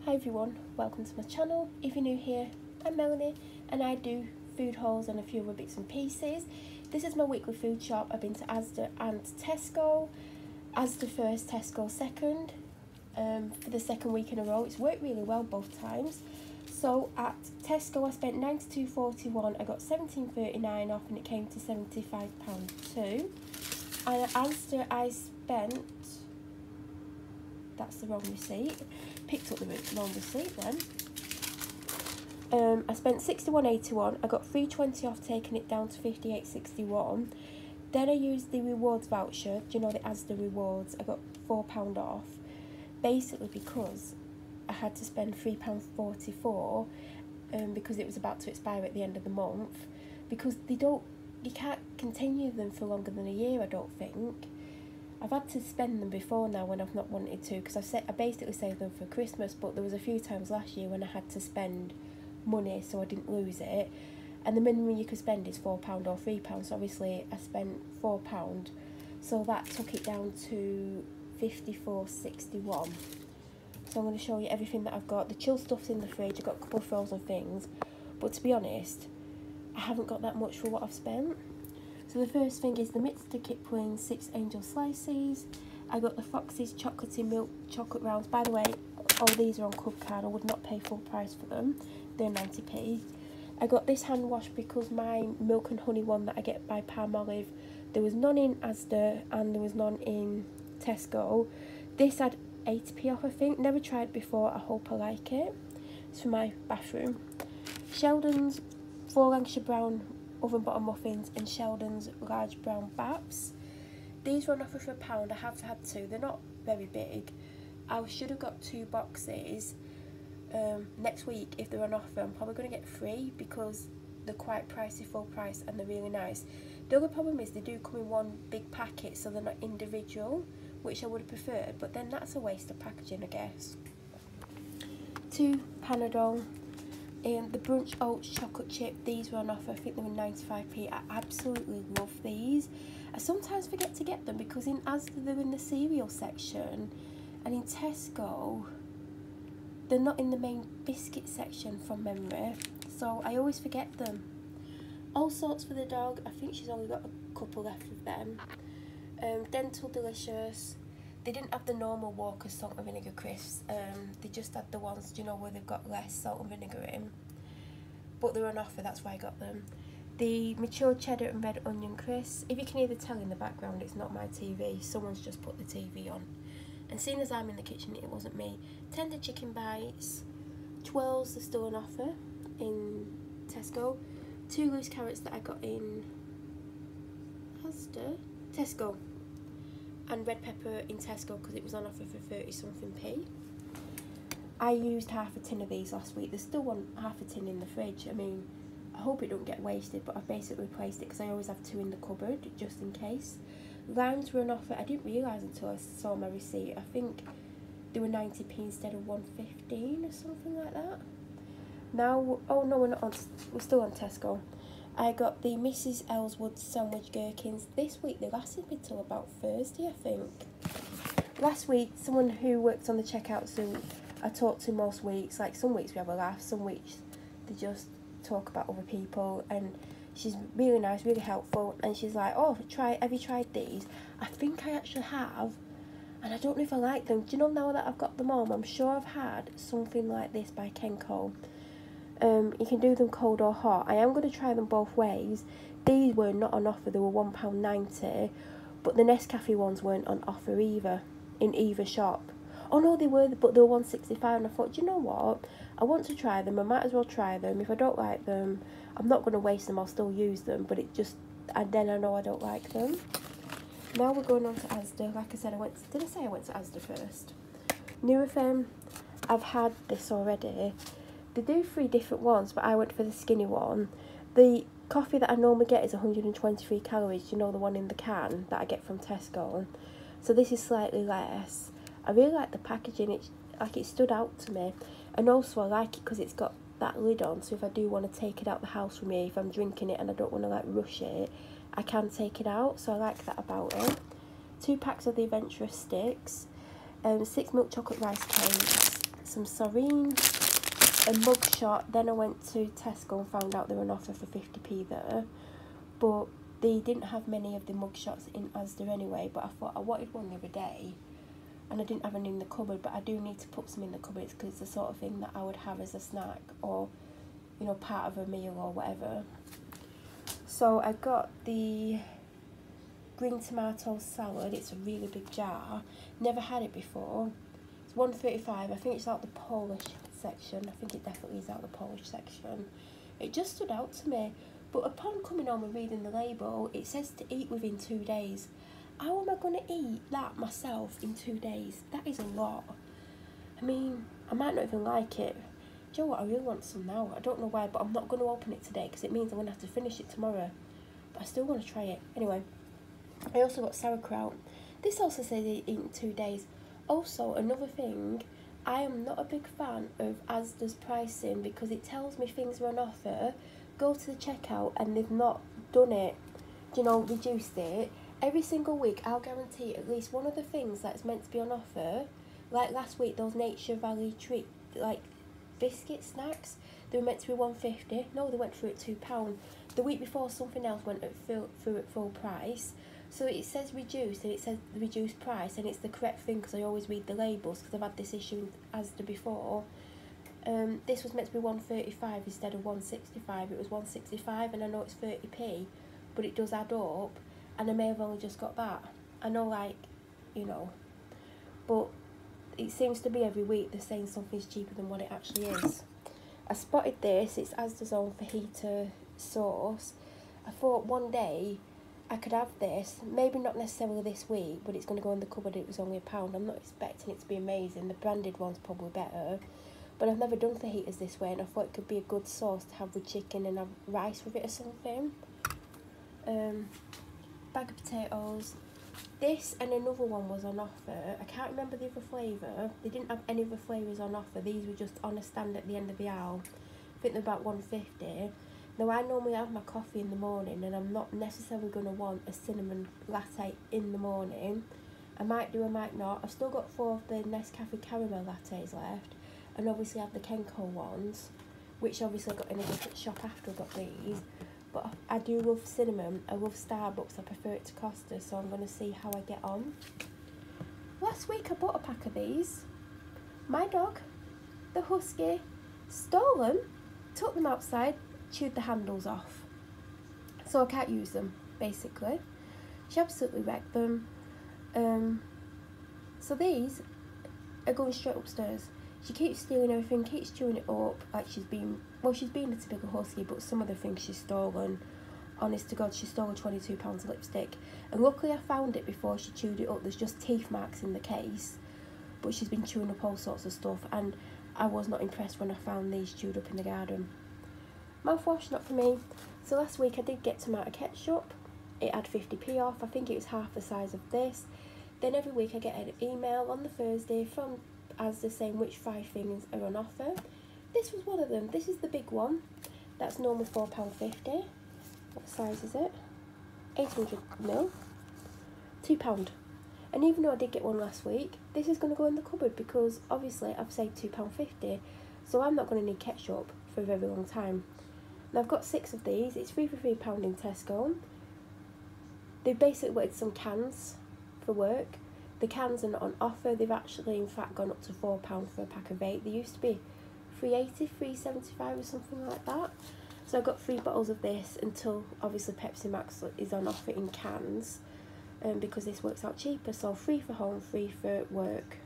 Hi everyone, welcome to my channel. If you're new here, I'm Melanie and I do food hauls and a few other bits and pieces. This is my weekly food shop. I've been to Asda and Tesco. Asda first, Tesco second, for the second week in a row. It's worked really well both times. So at Tesco I spent £92.41, I got £17.39 off and it came to £75 too. And at Asda I spent, that's the wrong receipt, picked up the wrong receipt then. I spent £61.81, I got £3.20 off, taking it down to £58.61. Then I used the rewards voucher, do you know the Asda rewards? I got £4 off, basically because I had to spend £3.44 because it was about to expire at the end of the month, because you can't continue them for longer than a year, I don't think. I've had to spend them before now when I've not wanted to, because I basically saved them for Christmas, but there was a few times last year when I had to spend money so I didn't lose it, and the minimum you could spend is £4 or £3, so obviously I spent £4, so that took it down to £54.61. So I'm going to show you everything that I've got. The chill stuff's in the fridge, I've got a couple of frozen things, but to be honest, I haven't got that much for what I've spent. So the first thing is the Mixed Kipling 6 Angel Slices. I got the Fox's Chocolatey Milk Chocolate Rounds. By the way, all these are on club card. I would not pay full price for them. They're 90p. I got this hand wash because my milk and honey one that I get by Palmolive, there was none in Asda and there was none in Tesco. This had 80p off, I think. Never tried it before. I hope I like it. It's for my bathroom. Sheldon's 4 Lancashire Brown oven bottom muffins and Sheldon's large brown baps. These were on offer for £1. I have had two. They're not very big. I should have got 2 boxes. Next week, if they're on offer, I'm probably going to get 3 because they're quite pricey, full price, and they're really nice. The other problem is they do come in one big packet, so they're not individual, which I would have preferred, but then that's a waste of packaging, I guess. 2 Panadol. The Brunch Oats Chocolate Chip, these were on offer, I think they were 95p. I absolutely love these. I sometimes forget to get them because in Asda they're in the cereal section, and in Tesco they're not in the main biscuit section from memory, so I always forget them. All Sorts for the dog, I think she's only got a couple left of them. Dental Delicious, they didn't have the normal Walker's salt and vinegar crisps, they just had the ones, you know, where they've got less salt and vinegar in, but they're on offer, that's why I got them. The Mature Cheddar and Red Onion crisps, if you can either tell in the background, it's not my TV, someone's just put the TV on, and seeing as I'm in the kitchen, it wasn't me. Tender Chicken Bites, Twirls are still on offer in Tesco. 2 loose carrots that I got in Asda, Tesco, and red pepper in Tesco because it was on offer for 30 something p. I used half a tin of these last week. There's still half a tin in the fridge. I mean, I hope it don't get wasted, but I've basically placed it because I always have 2 in the cupboard just in case. Limes were on offer. I didn't realise until I saw my receipt. I think they were 90p instead of 115 or something like that. Now, oh no, we're still on Tesco. I got the Mrs. Ellswood sandwich gherkins. This week they lasted me till about Thursday, I think. Last week, someone who works on the checkout, so I talk to most weeks, like some weeks we have a laugh, some weeks they just talk about other people, and she's really nice, really helpful, and she's like, oh, have you tried these? I think I actually have, and I don't know if I like them. Do you know, now that I've got them on, I'm sure I've had something like this by Kenco. You can do them cold or hot. I am going to try them both ways. These were not on offer, they were £1.90, but the Nescafe ones weren't on offer either, in either shop. Oh no, they were, but they were £1.65, and I thought, do you know what? I want to try them, I might as well try them. If I don't like them, I'm not going to waste them, I'll still use them, but it just, and then I know I don't like them. Now we're going on to Asda. Like I said, did I say I went to Asda first? Nurofen, I've had this already. They do 3 different ones, but I went for the skinny one. The coffee that I normally get is 123 calories, you know, the one in the can that I get from Tesco. So this is slightly less. I really like the packaging, it stood out to me. And also I like it because it's got that lid on, so if I do want to take it out the house with me, if I'm drinking it and I don't want to like rush it, I can take it out, so I like that about it. 2 packs of the Adventurous Sticks, 6 milk chocolate rice cakes, some sardines, a mugshot. Then I went to Tesco and found out they were on offer for 50p there. But they didn't have many of the mugshots in Asda anyway. But I thought I wanted one the other day. And I didn't have any in the cupboard. But I do need to put some in the cupboard because it's the sort of thing that I would have as a snack. Or, you know, part of a meal or whatever. So I got the green tomato salad. It's a really big jar. Never had it before. It's $1.35. I think it's out the Polish section. I think it definitely is out the Polish section. It just stood out to me. But upon coming home and reading the label, it says to eat within 2 days. How am I going to eat that myself in 2 days? That is a lot. I mean, I might not even like it. Do you know what? I really want some now. I don't know why, but I'm not going to open it today because it means I'm going to have to finish it tomorrow. But I still want to try it. Anyway, I also got sauerkraut. This also says eat in 2 days. Also, another thing, I am not a big fan of Asda's pricing because it tells me things are on offer, go to the checkout and they've not done it, you know, reduced it. Every single week, I'll guarantee at least one of the things that's meant to be on offer, like last week, those Nature Valley treat, like biscuit snacks, they were meant to be $1.50. No, they went through at £2. The week before, something else went through at full price. So it says reduced and it says the reduced price, and it's the correct thing because I always read the labels because I've had this issue in Asda before. This was meant to be $1.35 instead of $1.65. It was $1.65 and I know it's 30p, but it does add up, and I may have only just got that. I know, like, you know, but it seems to be every week they're saying something's cheaper than what it actually is. I spotted this. It's Asda's own fajita sauce. I thought one day I could have this, maybe not necessarily this week, but it's going to go in the cupboard. It was only £1. I'm not expecting it to be amazing. The branded one's probably better, but I've never done fajitas this way, and I thought it could be a good sauce to have with chicken and have rice with it or something. Bag of potatoes. This and another one was on offer. I can't remember the other flavour. They didn't have any other flavours on offer. These were just on a stand at the end of the aisle. I think they're about $1.50. Now, I normally have my coffee in the morning, and I'm not necessarily going to want a cinnamon latte in the morning. I might do, I might not. I've still got 4 of the Nescafe caramel lattes left, and obviously I have the Kenko ones, which obviously I got in a different shop after I got these. But I do love cinnamon. I love Starbucks. I prefer it to Costa, so I'm going to see how I get on. Last week I bought a pack of these. My dog, the husky, stole them, took them outside, chewed the handles off. So I can't use them, basically. She absolutely wrecked them. So these are going straight upstairs. She keeps stealing everything, keeps chewing it up, like she's been a typical husky, but some of the things she's stolen, honest to God, she stole a £22 lipstick. And luckily I found it before she chewed it up. There's just teeth marks in the case, but she's been chewing up all sorts of stuff, and I was not impressed when I found these chewed up in the garden. Mouthwash, not for me. So last week I did get tomato ketchup. It had 50p off. I think it was half the size of this. Then every week I get an email on the Thursday from Asda saying which 5 things are on offer. This was one of them. This is the big one. That's normally £4.50. What size is it? 800ml. £2. And even though I did get one last week, this is going to go in the cupboard because obviously I've saved £2.50. So I'm not going to need ketchup for a very long time. Now I've got 6 of these. It's 3 for £3 in Tesco. They basically wanted some cans for work. The cans are not on offer. They've actually in fact gone up to £4 for a pack of 8. They used to be £3.80, £3.75 or something like that. So I got 3 bottles of this until obviously Pepsi Max is on offer in cans, because this works out cheaper. So 3 for home, 3 for work.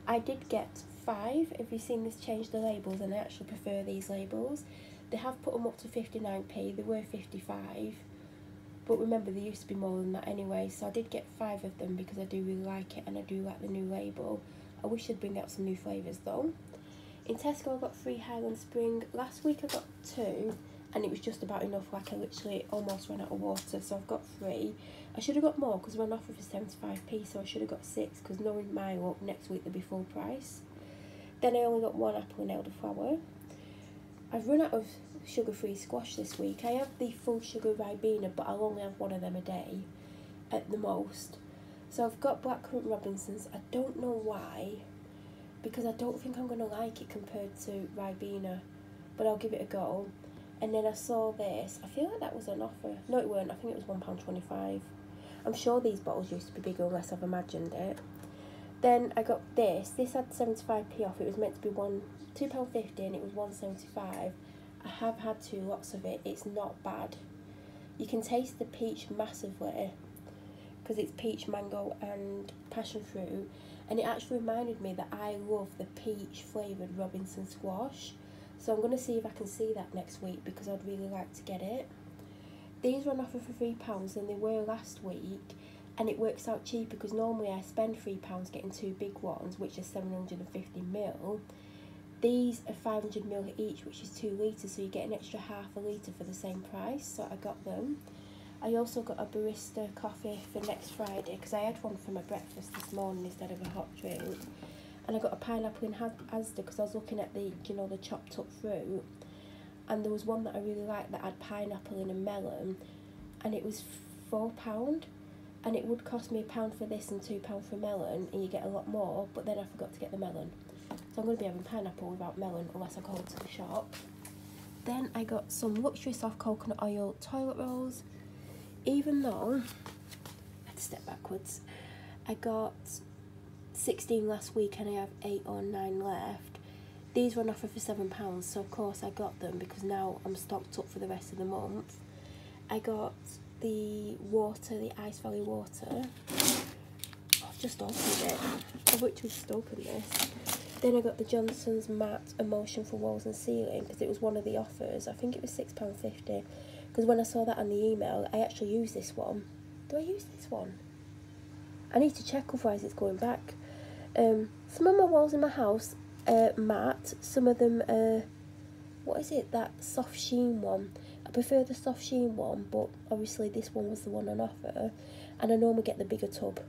I did get 5. Have you seen this change the labels? And I actually prefer these labels. They have put them up to 59p. They were 55. But remember, there used to be more than that anyway. So I did get 5 of them because I do really like it and I do like the new label. I wish they'd bring out some new flavours though. In Tesco I got 3 Highland Spring. Last week I got 2 and it was just about enough. Like I literally almost ran out of water, so I've got 3. I should have got more because we're on offer for 75p, so I should have got 6 because knowing my luck, next week they'll be full price. Then I only got 1 apple and elderflower. I've run out of sugar-free squash this week. I have the full sugar Ribena, but I'll only have 1 of them a day at the most. So I've got blackcurrant Robinsons. I don't know why. because I don't think I'm going to like it compared to Ribena, but I'll give it a go. And then I saw this. I feel like that was an offer. No, it weren't. I think it was £1.25. I'm sure these bottles used to be bigger unless I've imagined it. Then I got this. This had 75p off. It was meant to be £2.50 and it was £1.75. I have had 2 lots of it. It's not bad. You can taste the peach massively because it's peach, mango and passion fruit. And it actually reminded me that I love the peach flavoured Robinson squash. So I'm going to see if I can see that next week because I'd really like to get it. These were on offer for £3 and they were last week, and it works out cheaper because normally I spend £3 getting 2 big ones, which are 750ml. These are 500ml each, which is 2 litres, so you get an extra half a litre for the same price, so I got them. I also got a barista coffee for next Friday because I had one for my breakfast this morning instead of a hot drink. And I got a pineapple in Asda because I was looking at the, you know, the chopped up fruit. And there was one that I really liked that had pineapple in a melon. And it was £4. And it would cost me £1 for this and £2 for melon. And you get a lot more, but then I forgot to get the melon. So I'm going to be having pineapple without melon unless I go to the shop. Then I got some luxury soft coconut oil toilet rolls. Even though, I had to step backwards, I got 16 last week and I have 8 or 9 left. These were on offer for £7, so of course I got them because now I'm stocked up for the rest of the month. I got the water, the Ice Valley water. I've just opened it. I've literally just opened this. Then I got the Johnson's Matte Emulsion for Walls and Ceiling because it was one of the offers. I think it was £6.50 because when I saw that on the email, I actually used this one. Do I use this one? I need to check, otherwise it's going back. Some of my walls in my house are matte, some of them are, what is it, that soft sheen one. I prefer the soft sheen one, but obviously this one was the one on offer, and I normally get the bigger tub.